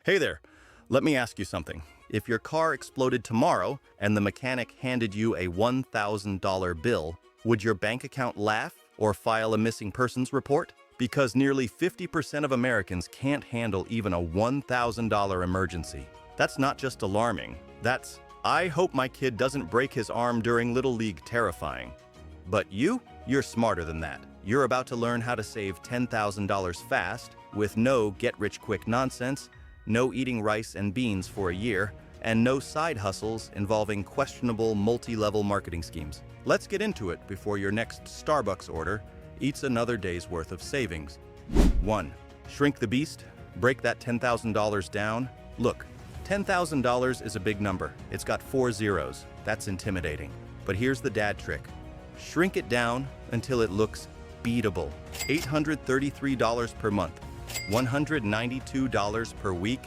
Hey there, let me ask you something. If your car exploded tomorrow and the mechanic handed you a $1,000 bill, would your bank account laugh or file a missing persons report? Because nearly 50% of Americans can't handle even a $1,000 emergency. That's not just alarming. That's, I hope my kid doesn't break his arm during Little League terrifying. But you're smarter than that. You're about to learn how to save $10,000 fast with no get-rich-quick nonsense, no eating rice and beans for a year, and no side hustles involving questionable multi-level marketing schemes. Let's get into it before your next Starbucks order eats another day's worth of savings. 1. Shrink the beast. Break that $10,000 down. Look, $10,000 is a big number. It's got 4 zeros. That's intimidating. But here's the dad trick. Shrink it down until it looks beatable. $833 per month, $192 per week,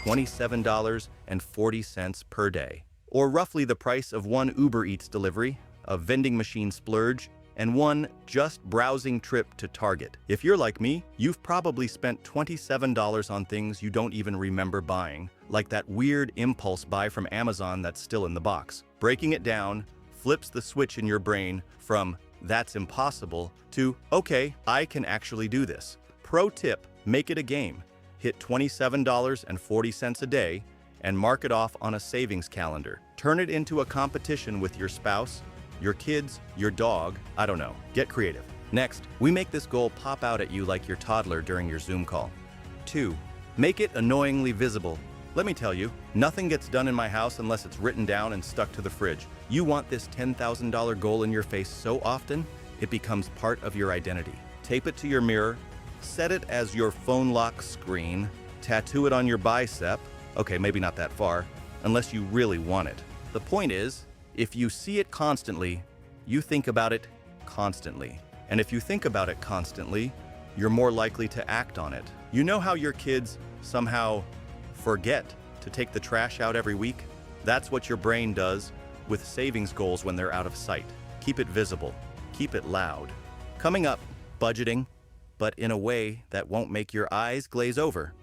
$27.40 per day. Or roughly the price of one Uber Eats delivery, a vending machine splurge, and one just browsing trip to Target. If you're like me, you've probably spent $27 on things you don't even remember buying, like that weird impulse buy from Amazon that's still in the box. Breaking it down flips the switch in your brain from "that's impossible" to "okay, I can actually do this." Pro tip, make it a game. Hit $27.40 a day and mark it off on a savings calendar. Turn it into a competition with your spouse, your kids, your dog, I don't know. Get creative. Next, we make this goal pop out at you like your toddler during your Zoom call. 2. Make it annoyingly visible. Let me tell you, nothing gets done in my house unless it's written down and stuck to the fridge. You want this $10,000 goal in your face so often, it becomes part of your identity. Tape it to your mirror, set it as your phone lock screen, tattoo it on your bicep. Okay, maybe not that far, unless you really want it. The point is, if you see it constantly, you think about it constantly. And if you think about it constantly, you're more likely to act on it. You know how your kids somehow forget to take the trash out every week? That's what your brain does with savings goals when they're out of sight. Keep it visible. Keep it loud. Coming up, budgeting, but in a way that won't make your eyes glaze over.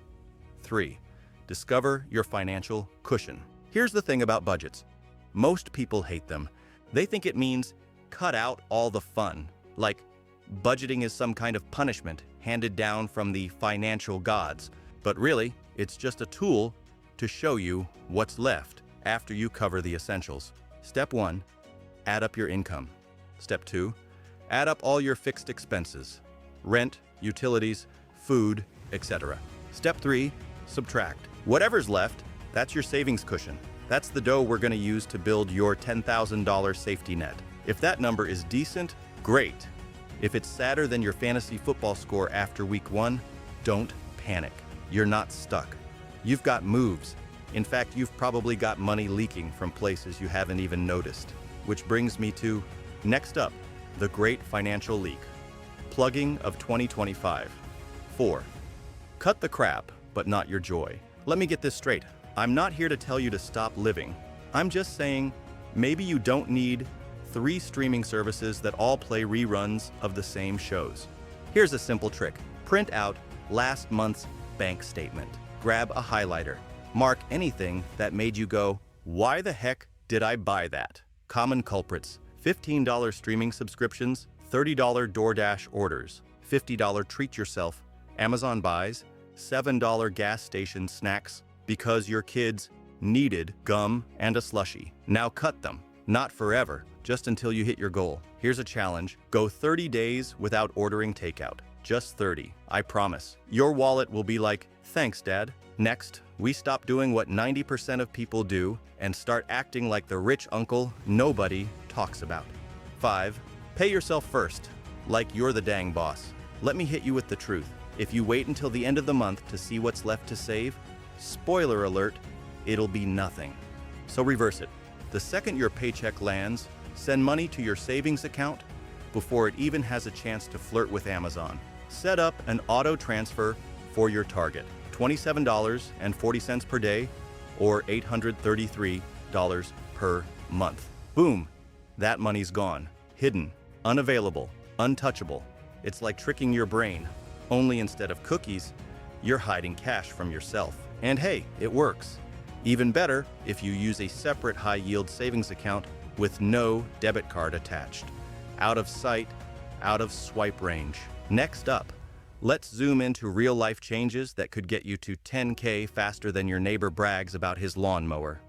3. Discover your financial cushion. Here's the thing about budgets. Most people hate them. They think it means cut out all the fun, like budgeting is some kind of punishment handed down from the financial gods. But really, it's just a tool to show you what's left after you cover the essentials. Step 1, add up your income. Step 2, add up all your fixed expenses, rent, utilities, food, etc. Step 3, subtract. Whatever's left, that's your savings cushion. That's the dough we're going to use to build your $10,000 safety net. If that number is decent, great. If it's sadder than your fantasy football score after week 1, don't panic. You're not stuck. You've got moves. In fact, you've probably got money leaking from places you haven't even noticed. Which brings me to, next up, the great financial leak. Plugging of 2025. 4. Cut the crap, but not your joy. Let me get this straight. I'm not here to tell you to stop living. I'm just saying, maybe you don't need 3 streaming services that all play reruns of the same shows. Here's a simple trick. Print out last month's bank statement. Grab a highlighter. Mark anything that made you go, why the heck did I buy that? Common culprits: $15 streaming subscriptions, $30 DoorDash orders, $50 treat yourself, Amazon buys, $7 gas station snacks, because your kids needed gum and a slushie. Now cut them. Not forever, just until you hit your goal. Here's a challenge. Go 30 days without ordering takeout. Just 30. I promise. Your wallet will be like, thanks, Dad. Next, we stop doing what 90% of people do and start acting like the rich uncle nobody talks about. 5. Pay yourself first, like you're the dang boss. Let me hit you with the truth. If you wait until the end of the month to see what's left to save, spoiler alert, it'll be nothing. So reverse it. The second your paycheck lands, send money to your savings account before it even has a chance to flirt with Amazon. Set up an auto transfer for your target. $27.40 per day or $833 per month. Boom, that money's gone. Hidden, unavailable, untouchable. It's like tricking your brain, only instead of cookies, you're hiding cash from yourself. And hey, it works. Even better if you use a separate high-yield savings account with no debit card attached. Out of sight, out of swipe range. Next up, let's zoom into real-life changes that could get you to 10K faster than your neighbor brags about his lawnmower.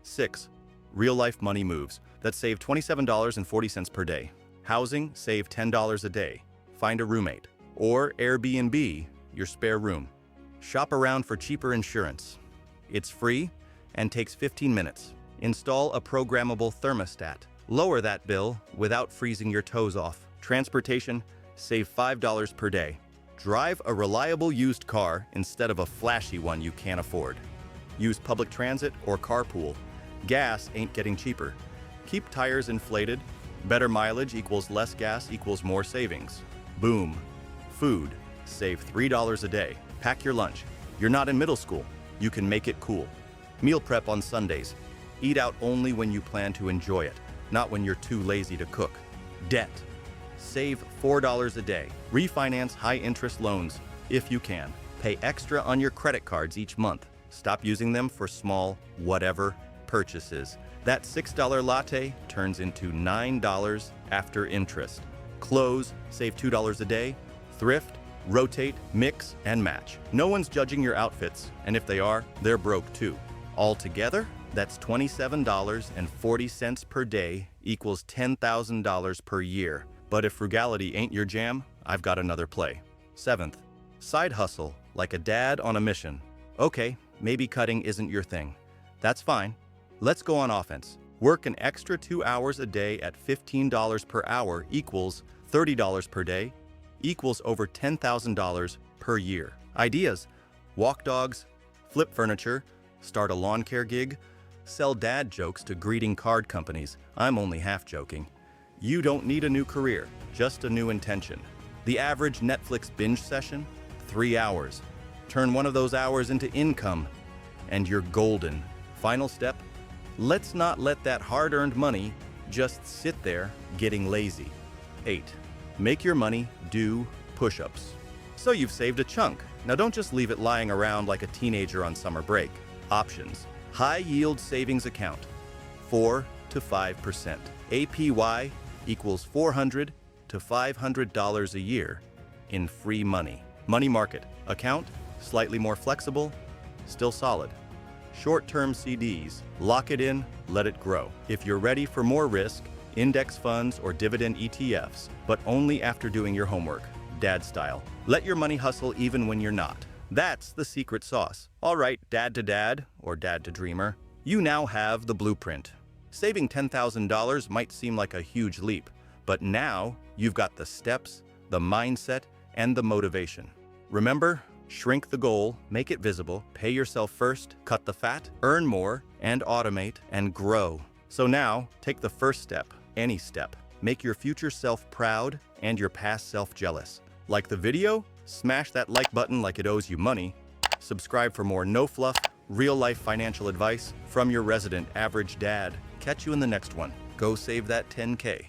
6. Real-life money moves that save $27.40 per day. Housing, save $10 a day. Find a roommate. Or Airbnb, your spare room. Shop around for cheaper insurance. It's free and takes 15 minutes. Install a programmable thermostat. Lower that bill without freezing your toes off. Transportation, save $5 per day. Drive a reliable used car instead of a flashy one you can't afford. Use public transit or carpool. Gas ain't getting cheaper. Keep tires inflated. Better mileage equals less gas equals more savings. Boom. Food, save $3 a day. Pack your lunch. You're not in middle school. You can make it cool. Meal prep on Sundays. Eat out only when you plan to enjoy it, not when you're too lazy to cook. Debt. Save $4 a day. Refinance high-interest loans, if you can. Pay extra on your credit cards each month. Stop using them for small, whatever, purchases. That $6 latte turns into $9 after interest. Clothes, save $2 a day. Thrift, rotate, mix, and match. No one's judging your outfits, and if they are, they're broke too. Altogether, that's $27.40 per day equals $10,000 per year. But if frugality ain't your jam, I've got another play. 7th, side hustle, like a dad on a mission. Okay, maybe cutting isn't your thing. That's fine. Let's go on offense. Work an extra 2 hours a day at $15 per hour equals $30 per day, equals over $10,000 per year. Ideas: walk dogs, flip furniture, start a lawn care gig, sell dad jokes to greeting card companies. I'm only half joking. You don't need a new career, just a new intention. The average Netflix binge session? 3 hours. Turn one of those hours into income, and you're golden. Final step? Let's not let that hard-earned money just sit there getting lazy. 8. Make your money do push-ups. So you've saved a chunk. Now don't just leave it lying around like a teenager on summer break. Options: high-yield savings account, 4 to 5%. APY equals $400 to $500 a year in free money. Money market account, slightly more flexible, still solid. Short-term CDs, lock it in, let it grow. If you're ready for more risk, index funds or dividend ETFs, but only after doing your homework, dad style. Let your money hustle even when you're not. That's the secret sauce. All right, dad to dad, or dad to dreamer, you now have the blueprint. Saving $10,000 might seem like a huge leap, but now you've got the steps, the mindset, and the motivation. Remember, shrink the goal, make it visible, pay yourself first, cut the fat, earn more, and automate, and grow. So now, take the first step, any step. Make your future self proud and your past self jealous. Like the video? Smash that like button like it owes you money. Subscribe for more no-fluff, real-life financial advice from your resident average dad. Catch you in the next one. Go save that 10K.